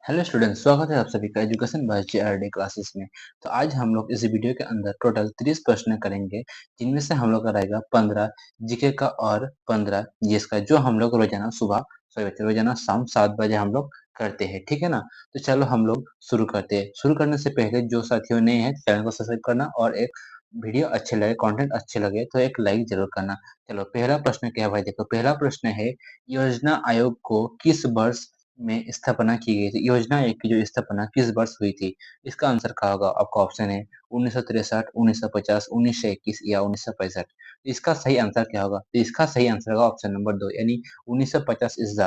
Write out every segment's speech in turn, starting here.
Hello students, स्वागत है आप सभी का एजुकेशन बाय जेआरडी क्लासेस में। तो आज हम लोग इस वीडियो के अंदर टोटल 30 प्रश्न करेंगे, जिनमें से हम लोग का रहेगा 15 जीके का और 15 जीएस का, जो हम लोग रोजाना सुबह रोजाना शाम 7 बजे हम लोग करते हैं। ठीक है ना। तो चलो हम लोग शुरू करते हैं। शुरू करने से पहले जो साथियों नए हैं, चैनल को सब्सक्राइब करना और एक वीडियो अच्छे लगे, कंटेंट अच्छे लगे तो एक लाइक जरूर करना। चलो पहला प्रश्न क्या है भाई, देखो पहला प्रश्न है, योजना आयोग को किस वर्ष में स्थापना की गई थी। योजना आयोग की जो स्थापना किस वर्ष हुई थी, इसका आंसर क्या होगा। आपका ऑप्शन है 1963, 1950, 1921 या 1965। इसका सही आंसर क्या होगा, तो इसका सही आंसर होगा ऑप्शन नंबर 2 यानी 1950 इज द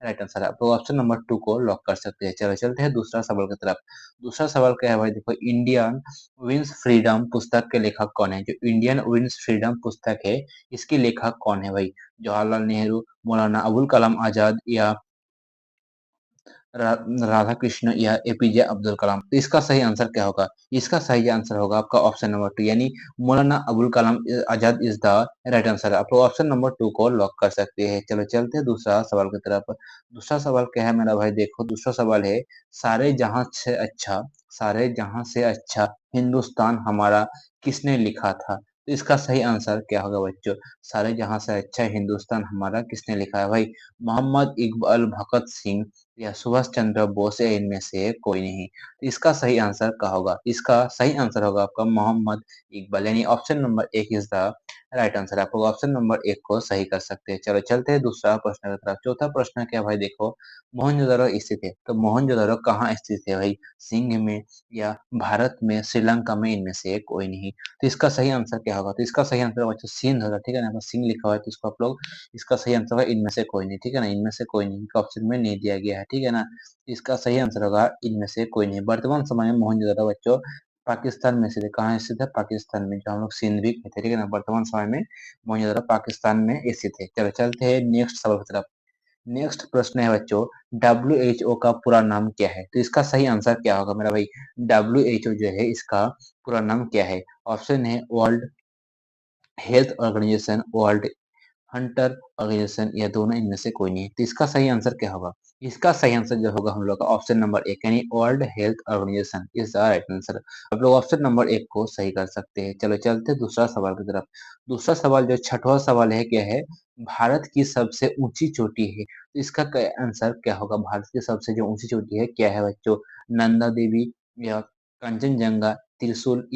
राइट आंसर। आप लोग ऑप्शन नंबर 2 को लॉक कर सकते हैं। चलो चलते हैं दूसरा सवाल की तरफ। दूसरा सवाल क्या है भाई, देखो इंडियन विंस फ्रीडम पुस्तक के लेखक कौन है। जो इंडियन विंस फ्रीडम पुस्तक है, इसके लेखक कौन है भाई। जवाहरलाल नेहरू, मौलाना अबुल कलाम आजाद या रा, राधा कृष्ण या एपीजे अब्दुल कलाम। तो इसका सही आंसर क्या होगा, इसका सही आंसर होगा आपका ऑप्शन नंबर 2 यानी Maulana Abul Kalam Azad is the right answer. आप लोग ऑप्शन नंबर 2 को लॉक कर सकते हैं। चलो चलते हैं दूसरा सवाल की तरफ। दूसरा सवाल क्या है मेरा भाई, देखो दूसरा सवाल है, सारे जहां से अच्छा, सारे जहां से अच्छा हिंदुस्तान हमारा किसने लिखा था। तो इसका सही आंसर क्या होगा बच्चों। सारे जहां से अच्छा हिंदुस्तान हमारा किसने लिखा है भाई। मोहम्मद इकबाल, भगत सिंह या सुभाष चंद्र बोस या इनमें से कोई नहीं। तो इसका सही आंसर क्या होगा, इसका सही आंसर होगा आपका मोहम्मद इकबाल यानी option number 1 is the right answer. आप लोग ऑप्शन नंबर 1 को सही कर सकते हैं। चलो चलते हैं दूसरा प्रश्न की तरफ। चौथा प्रश्न क्या भाई, देखो मोहनजोदड़ो स्थित है, तो मोहनजोदड़ो कहाँ स्थित है भाई। सिंह में या भारत में, श्रीलंका में, इनमें से कोई नहीं। तो इसका सही आंसर क्या होगा, तो इसका सही आंसर बच्चों सिंध होगा। ठीक है ना, सिंह लिखा हुआ है तो इसको आप लोग, इसका सही आंसर होगा इनमें से कोई नहीं। ठीक है ना, इनमें से कोई नहीं का ऑप्शन में नहीं दिया गया है। ठीक है ना, इसका सही आंसर होगा इनमें से कोई नहीं। वर्तमान समय में मोहनजोदड़ो बच्चों पाकिस्तान में स्थित है। कहाँ स्थित है, पाकिस्तान में, जो हम लोग सिंध भी कहते हैं। ठीक है ना, वर्तमान समय में मोहनजोदड़ो पाकिस्तान में स्थित है। चलो चलते हैं नेक्स्ट सवाल की तरफ। नेक्स्ट प्रश्न है बच्चों, WHO का पूरा नाम क्या है। तो इसका सही आंसर क्या होगा मेरा भाई। WHO जो है, इसका पूरा नाम क्या है। ऑप्शन है world health organisation, world hunter organisation या दोनों, इनमें से कोई नहीं। तो इसका सही आंसर क्या होगा, इसका सही आंसर जो होगा हम लोग का ऑप्शन नंबर 1 यानी world health organisation is the right answer. आप लोग ऑप्शन नंबर 1 को सही कर सकते हैं। चलो चलते हैं दूसरा सवाल की तरफ। दूसरा सवाल जो छठवां सवाल है, क्या है, भारत की सबसे ऊंची चोटी है। तो इसका आंसर क्या होगा, भारत की सबसे जो ऊंची चोटी है क्या है बच्चों। नंदा देवी या कंचनजंगा, त्रिशूल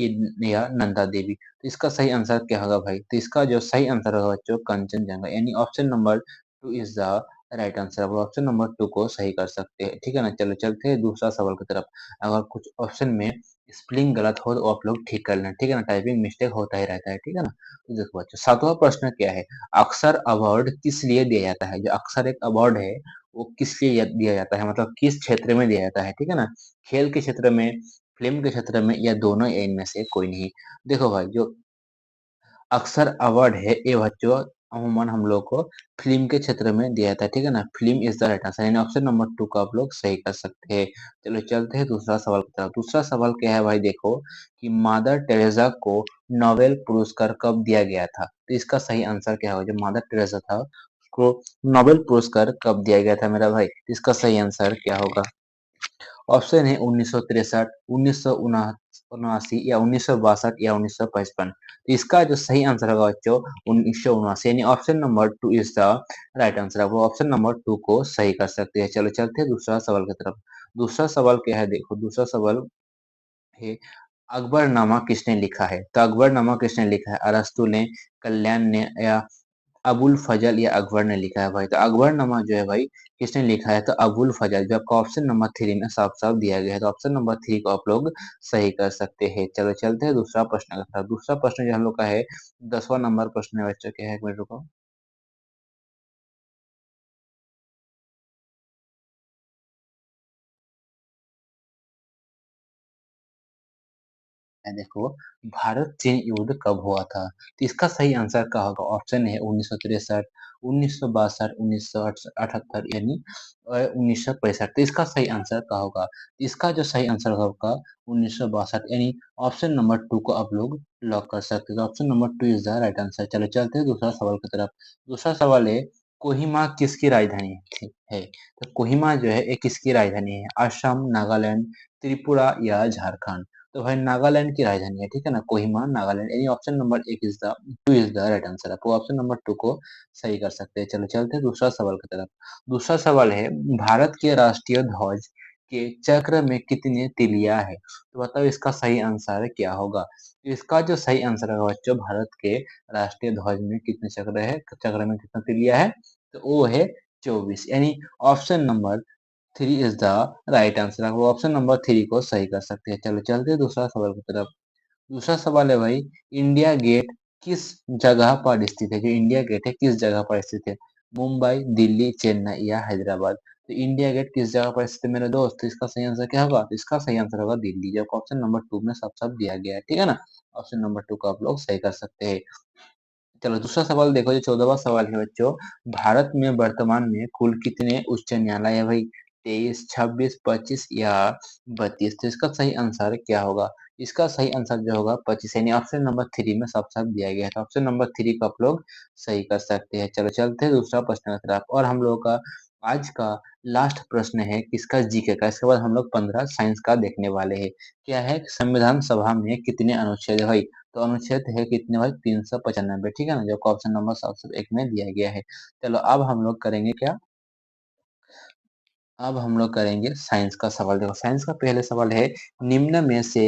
या नंदा देवी। तो इसका सही आंसर क्या होगा भाई, तो इसका जो सही आंसर होगा बच्चों कंचनजंगा यानी option number 2 is the right answer. आप ऑप्शन नंबर 2 को सही कर सकते हैं। ठीक है ना, चलो चलते हैं दूसरा सवाल की तरफ। अगर कुछ ऑप्शन में स्पेलिंग गलत हो तो आप लोग ठीक कर लेना। ठीक है ना, टाइपिंग मिस्टेक होता ही रहता है। ठीक है ना, तो देखो बच्चों सातवां प्रश्न क्या है, अक्सर अवार्ड किस लिए दिया जाता है। जो अक्सर एक अवार्ड है, वो किस लिए दिया जाता है, मतलब किस क्षेत्र में दिया जाता है। ठीक है ना, खेल के क्षेत्र में, फिल्म के क्षेत्र में या दोनों या इनमें से कोई नहीं। देखो भाई, जो अक्सर अवार्ड है ये बच्चों अमूमन हम लोग को फिल्म के क्षेत्र में दिया जाता है। ठीक है ना, film is the right answer यानी ऑप्शन नंबर 2 को आप लोग सही कर सकते हैं। चलो चलते हैं दूसरा सवाल की तरफ। दूसरा सवाल क्या है भाई, देखो कि मदर टेरेसा को नोबेल पुरस्कार कब दिया गया था। तो इसका सही आंसर क्या होगा, जो मदर टेरेसा था उसको नोबेल पुरस्कार कब दिया गया था मेरा भाई। इसका सही आंसर क्या होगा, ऑप्शन है 1963, 1979 या 1962 या 1955। तो इसका जो सही आंसर होगा बच्चों 1979 यानी option number 2 is the right answer. आप ऑप्शन नंबर 2 को सही कर सकते हैं। चलो चलते हैं दूसरा सवाल की तरफ। दूसरा सवाल क्या है, देखो दूसरा सवाल है, अकबरनामा किसने लिखा है। तो अकबरनामा किसने लिखा है, अरस्तु ने, कल्याण ने या अबुल फजल या अकबर ने लिखा है भाई। तो अकबरनामा जो है भाई किसने लिखा है, तो अबुल फजल, जो आपका ऑप्शन नंबर 3 में साफ साफ दिया गया है। तो ऑप्शन नंबर 3 को आप लोग सही कर सकते हैं। चलो चलते हैं दूसरा प्रश्न का तरफ। दूसरा प्रश्न जो हम लोग का है 10वां नंबर प्रश्न है बच्चों, क्या है, एक मिनट रुको। देखो भारत चीन युद्ध कब हुआ था। तो इसका सही आंसर क्या होगा, ऑप्शन है 1963, 1962, 1978 यानी 1965। तो इसका सही आंसर क्या होगा, इसका जो सही आंसर होगा 1962 यानी ऑप्शन नंबर 2 को आप लोग लॉक कर सकते हैं। Option number 2 is the right answer. चलो चलते हैं दूसरा सवाल की तरफ। दूसरा सवाल है, कोहिमा किसकी राजधानी है? तो कोहिमा जो है ये किसकी राजधानी है? असम, नागालैंड, त्रिपुरा या झारखंड? तो भाई नागालैंड की राजधानी है, ठीक है ना, कोहिमा नागालैंड। यानी option number two is the right answer. आप ऑप्शन नंबर टू को सही कर सकते हैं। चलो चलते हैं दूसरा सवाल की तरफ। दूसरा सवाल है, भारत के राष्ट्रीय ध्वज के चक्र में कितने तिलिया है? तो बताओ इसका सही आंसर क्या होगा? इसका जो सही आंसर है बच्चों, भारत के राष्ट्रीय ध्वज में कितने चक्र है, चक्र में कितना तिलिया है? तो वो है 24। यानी option number three is the right answer. आप ऑप्शन नंबर थ्री को सही कर सकते हैं। चलो चलते हैं दूसरा सवाल की तरफ। दूसरा सवाल है भाई, इंडिया गेट किस जगह पर स्थित है? जो इंडिया गेट है किस जगह पर स्थित है? मुंबई, दिल्ली, चेन्नई या हैदराबाद? तो इंडिया गेट किस जगह पर स्थित है मेरे दोस्त? तो इसका सही आंसर क्या होगा? तो इसका सही आंसर होगा दिल्ली, जब ऑप्शन नंबर टू में साफ साफ दिया गया है, ठीक है ना। ऑप्शन नंबर टू को आप लोग सही कर सकते हैं। चलो दूसरा सवाल देखो, जो 14वां सवाल है बच्चों, भारत में वर्तमान में कुल कितने उच्च न्यायालय है भाई? 23, 26, 25 या 32? तो इसका सही आंसर क्या होगा? इसका सही आंसर जो होगा 25, यानी ऑप्शन नंबर थ्री में साफ साफ दिया गया है। तो ऑप्शन नंबर थ्री को आप लोग सही कर सकते हैं। चलो चलते हैं दूसरा प्रश्न की तरफ। और हम लोगों का आज का लास्ट प्रश्न है किसका? जीके का। इसके बाद हम लोग 15 साइंस का देखने वाले हैं। क्या है? संविधान सभा में कितने अनुच्छेद है भाई? तो अनुच्छेद है कितने भाई? 395, ठीक है ना, जो ऑप्शन नंबर ऑप्शन एक में दिया गया है। चलो अब हम लोग करेंगे क्या? अब हम लोग करेंगे साइंस का सवाल। देखो साइंस का पहले सवाल है, निम्न में से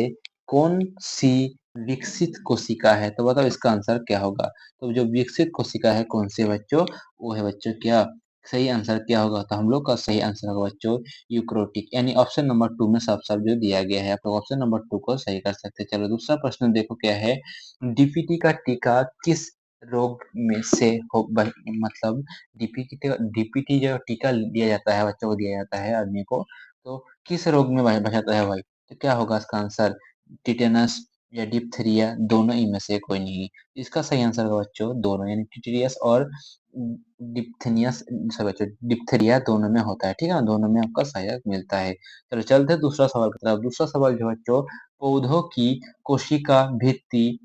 कौन सी विकसित कोशिका है? तो बताओ इसका आंसर क्या होगा? तो जो विकसित कोशिका है कौन सी है बच्चों? वो है बच्चों क्या? सही आंसर क्या होगा? तो हम लोग का सही आंसर होगा बच्चों यूक्रोटिक, यानी ऑप्शन नंबर टू में साफ साफ जो दिया गया है। आप लोग ऑप्शन नंबर टू को सही कर सकते हैं। चलो दूसरा प्रश्न देखो क्या है, डीपीटी का टीका किस रोग में से मतलब डीपीटी जो टीका दिया जाता है बच्चों को, दिया जाता है आदमी को, तो किस रोग में बचाता है भाई? तो क्या होगा इसका आंसर? टिटेनस या डिप्थीरिया, दोनों ही में से कोई नहीं। इसका सही आंसर होगा बच्चों दोनों, यानी टिटेरियस और डिप्थेनियस, सब बच्चों डिप्थीरिया दोनों में होता है, ठीक है ना, दोनों में आपका सहायक मिलता है। चलो चलते हैं दूसरा सवाल की तरफ। दूसरा सवाल जो बच्चों, पौधों की कोशिका भित्ति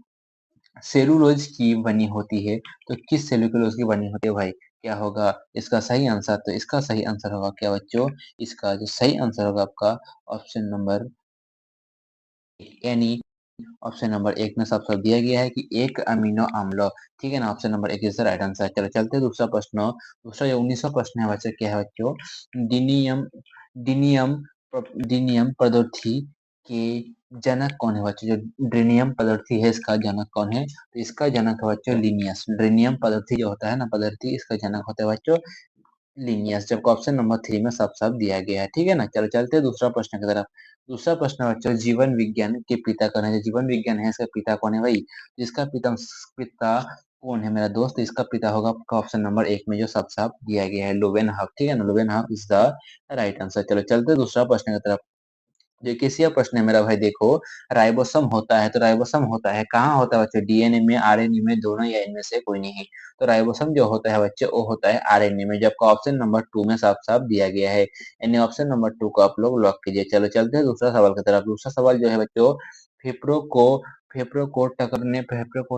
सेलुलोज की बनी होती है, तो किस सेलुलोज की बनी होती है भाई? क्या होगा इसका सही आंसर? तो इसका सही आंसर होगा क्या बच्चों? इसका जो सही आंसर होगा आपका ऑप्शन नंबर, यानी ऑप्शन नंबर एक में सबसे दिया गया है कि एक अमीनो अम्ल, ठीक है ना, ऑप्शन नंबर एक इज द राइट आंसर। चलो चलते हैं दूसरा प्रश्न। दूसरा जो 19वां प्रश्न है बच्चों, क्या है बच्चों, डिनियम डिनियम डिनियम पदार्थी के जनक कौन है बच्चों? जो ड्रेनियम पदार्थी है इसका जनक कौन है? तो इसका जनक है बच्चों लिनियस। ड्रेनियम पदार्थी जो होता है ना पदार्थी, इसका जनक होता है बच्चों लीनियस, जबकि ऑप्शन नंबर थ्री में साफ साफ दिया गया है, ठीक है ना। चलो चलते हैं दूसरा प्रश्न की तरफ। दूसरा प्रश्न बच्चों, जीवन विज्ञान के पिता कौन है? जो जीवन विज्ञान है इसका पिता कौन है भाई? जिसका पिता कौन है मेरा दोस्त? इसका पिता होगा आपका ऑप्शन नंबर एक में जो साफ साफ दिया गया है, लोवेनहॉफ, ठीक है ना, लोवेनहॉफ इज द राइट आंसर। चलो चलते हैं दूसरा प्रश्न की तरफ। जो 21वां प्रश्न है मेरा भाई, देखो राइबोसोम होता है, तो राइबोसोम होता है कहाँ होता है बच्चे? डीएनए में, आरएनए में, दोनों या इनमें से कोई नहीं। तो राइबोसोम जो होता है बच्चे वो होता है आरएनए में, जबकि ऑप्शन नंबर टू में साफ साफ दिया गया है, यानी ऑप्शन नंबर टू को आप लोग लॉक कीजिए। चलो चलते हैं दूसरा सवाल की तरफ। दूसरा सवाल जो है बच्चों, फेफड़ों को फेफड़ों को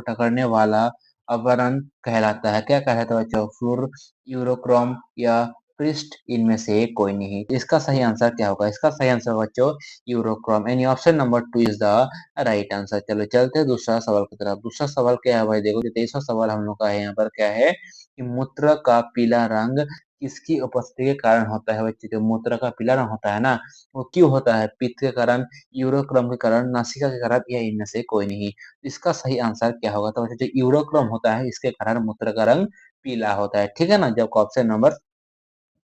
टकरने वाला आवरण कहलाता है, क्या कहलाता है बच्चों? फ्लोर, यूरोक्रोम या पृष्ठ, इनमें से कोई नहीं। इसका सही आंसर क्या होगा? इसका सही आंसर बच्चों यूरोक्रोम, यानी option number two is the right answer. चलो चलते हैं दूसरा सवाल की तरफ। दूसरा सवाल क्या है भाई? देखो 23वां सवाल हम लोग का है, यहाँ पर क्या है कि मूत्र का पीला रंग किसकी उपस्थिति के कारण होता है बच्चे? जो मूत्र का पीला रंग होता है ना, वो क्यों होता है? पित्त के कारण, यूरोक्रोम के कारण, नासिका के कारण, या इनमें से कोई नहीं। इसका सही आंसर क्या होगा? तो बच्चे जो यूरोक्रोम होता है इसके कारण मूत्र का रंग पीला होता है, ठीक है ना, जबकि ऑप्शन नंबर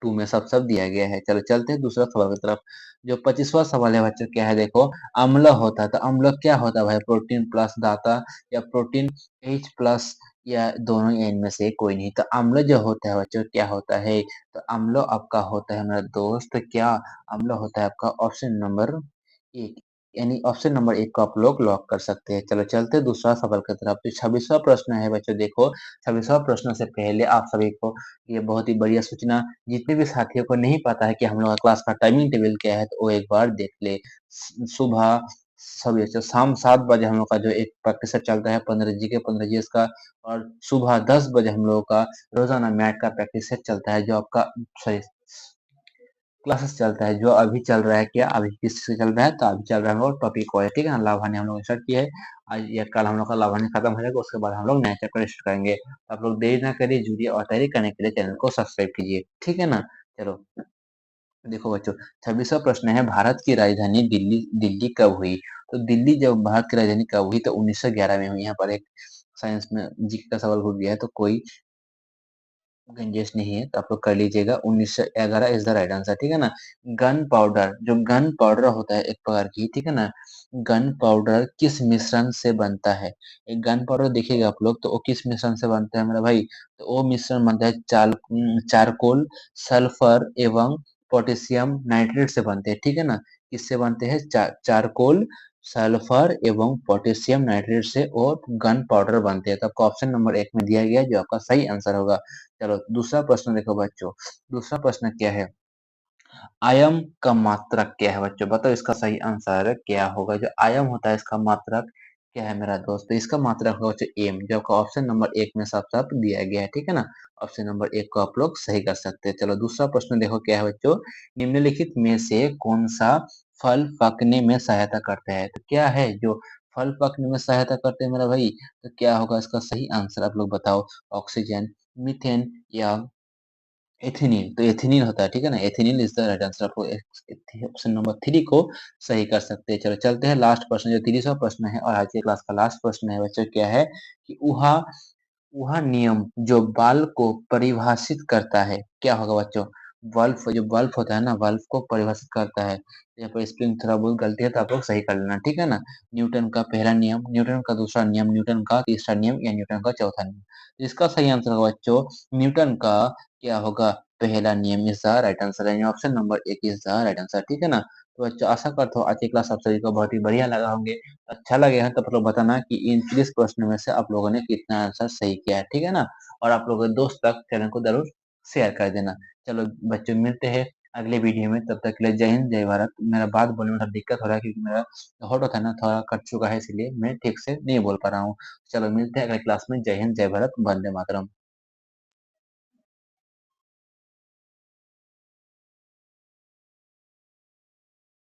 टू में सब दिया गया है। चलो चलते हैं दूसरा सवाल की तरफ। जो 25वां सवाल है बच्चों, क्या है देखो, अम्ल होता है, तो अम्ल क्या होता है भाई? प्रोटीन प्लस दाता या प्रोटीन H प्लस, या दोनों, या इनमें से कोई नहीं। तो अम्ल जो होता है बच्चों क्या होता है? तो अम्ल आपका होता है मेरा दोस्त क्या? अम्ल होता है आपका ऑप्शन नंबर एक, यानी ऑप्शन नंबर एक को आप लोग लॉक कर सकते हैं। चलो चलते हैं दूसरा सवाल की तरफ। तो 26वां प्रश्न है बच्चों, देखो 26वां प्रश्न से पहले आप सभी को ये बहुत ही बढ़िया सूचना, जितने भी साथियों को नहीं पता है कि हम लोग का क्लास का टाइमिंग टेबल क्या है, तो वो एक बार देख ले। सुबह सभी अच्छा शाम 7 बजे हम लोग का जो एक प्रैक्टिस सेट चलता है 15 जीके 15 जीएस का, और सुबह 10 बजे हम लोगों का रोजाना मैथ का प्रैक्टिस सेट चलता है, जो आपका सॉरी क्लासेस चलता है, जो अभी चल रहा है। क्या अभी किस से चल रहा है? तो अभी चल रहा है हम लोग टॉपिक वाइज, ठीक है ना। लाभानी हम लोग स्टार्ट किया है आज या कल, हम लोग का लाभानी खत्म हो जाएगा, उसके बाद हम लोग नया चैप्टर स्टार्ट करेंगे। तो आप लोग देरी ना करिए, जुड़िए और तैयारी करने के लिए चैनल को सब्सक्राइब कीजिए, ठीक है ना। चलो देखो बच्चों, 26वां प्रश्न है, भारत की राजधानी दिल्ली दिल्ली कब हुई? तो दिल्ली जब भारत की राजधानी कब हुई? तो 1911 में हुई। यहाँ पर एक साइंस में जीके का सवाल पूछ दिया है, तो कोई गुंजाइश नहीं है, तो आप लोग कर लीजिएगा। 1911 इज द राइट आंसर, ठीक है ना। गन पाउडर, जो गन पाउडर होता है एक प्रकार की, ठीक है ना, गन पाउडर किस मिश्रण से बनता है? एक गन पाउडर देखिएगा आप लोग, तो वो किस मिश्रण से बनता है मेरा भाई? तो वो मिश्रण बनता है चारकोल, सल्फर एवं पोटेशियम नाइट्रेट से बनते हैं, ठीक है ना। किससे बनते हैं? चारकोल, सल्फर एवं पोटेशियम नाइट्रेट से और गन पाउडर बनते हैं। तो आपका ऑप्शन नंबर 1 में दिया गया है, जो आपका सही आंसर होगा। चलो दूसरा प्रश्न देखो बच्चों, दूसरा प्रश्न क्या है? आयम का मात्रक क्या है बच्चों? बताओ इसका सही आंसर क्या होगा? जो आयम होता है इसका मात्रक क्या है मेरा दोस्त? तो इसका मात्रक होगा बच्चों एम, जो आपका ऑप्शन नंबर 1 में साफ साफ दिया गया है, ठीक है ना। ऑप्शन नंबर 1 को आप लोग सही कर सकते हैं। चलो दूसरा प्रश्न देखो क्या है बच्चों, निम्नलिखित में से कौन सा फल पकने में सहायता करता है? तो क्या है जो फल पकने में सहायता करते हैं मेरा भाई? तो क्या होगा इसका सही आंसर? आप लोग बताओ। ऑक्सीजन, मीथेन या एथिलीन? तो एथिलीन होता है, ठीक है ना। Ethylene is the right answer. आपको ऑप्शन नंबर 3 को सही कर सकते हैं। चलो चलते हैं लास्ट प्रश्न, जो 30वां प्रश्न है और आज के क्लास का लास्ट प्रश्न है बच्चों, क्या है कि वह नियम जो बाल को परिभाषित करता है, क्या होगा बच्चों? बल्ब, जो बल्ब होता है ना, बल्ब को परिभाषित करता है। यहाँ पर स्पेलिंग थोड़ा बहुत गलती है, तो आप लोग सही कर लेना, ठीक है ना। न्यूटन का पहला नियम, न्यूटन का दूसरा नियम, न्यूटन का तीसरा नियम या न्यूटन का चौथा नियम? तो इसका सही आंसर होगा बच्चों न्यूटन का क्या होगा? पहला नियम इज द राइट आंसर, यानी option number 1 is the right answer, ठीक है ना। तो बच्चों आशा करता हूँ आज की क्लास आप सभी को बहुत ही बढ़िया लगा होंगे। अच्छा लगे हैं तो आप लोग बताना कि इन 30 प्रश्न में से आप लोगों ने कितना आंसर सही किया है, ठीक है ना। और आप लोगों के दोस्त तक चैनल को जरूर शेयर कर देना। चलो बच्चों मिलते हैं अगले वीडियो में, तब तक के लिए जय हिंद जय भारत। मेरा बात बोलने में थोड़ा दिक्कत हो रहा है, क्योंकि मेरा होठ होता है ना थोड़ा कट चुका है, इसलिए मैं ठीक से नहीं बोल पा रहा हूँ। चलो मिलते हैं अगले क्लास में। जय हिंद जय भारत, वंदे मातरम।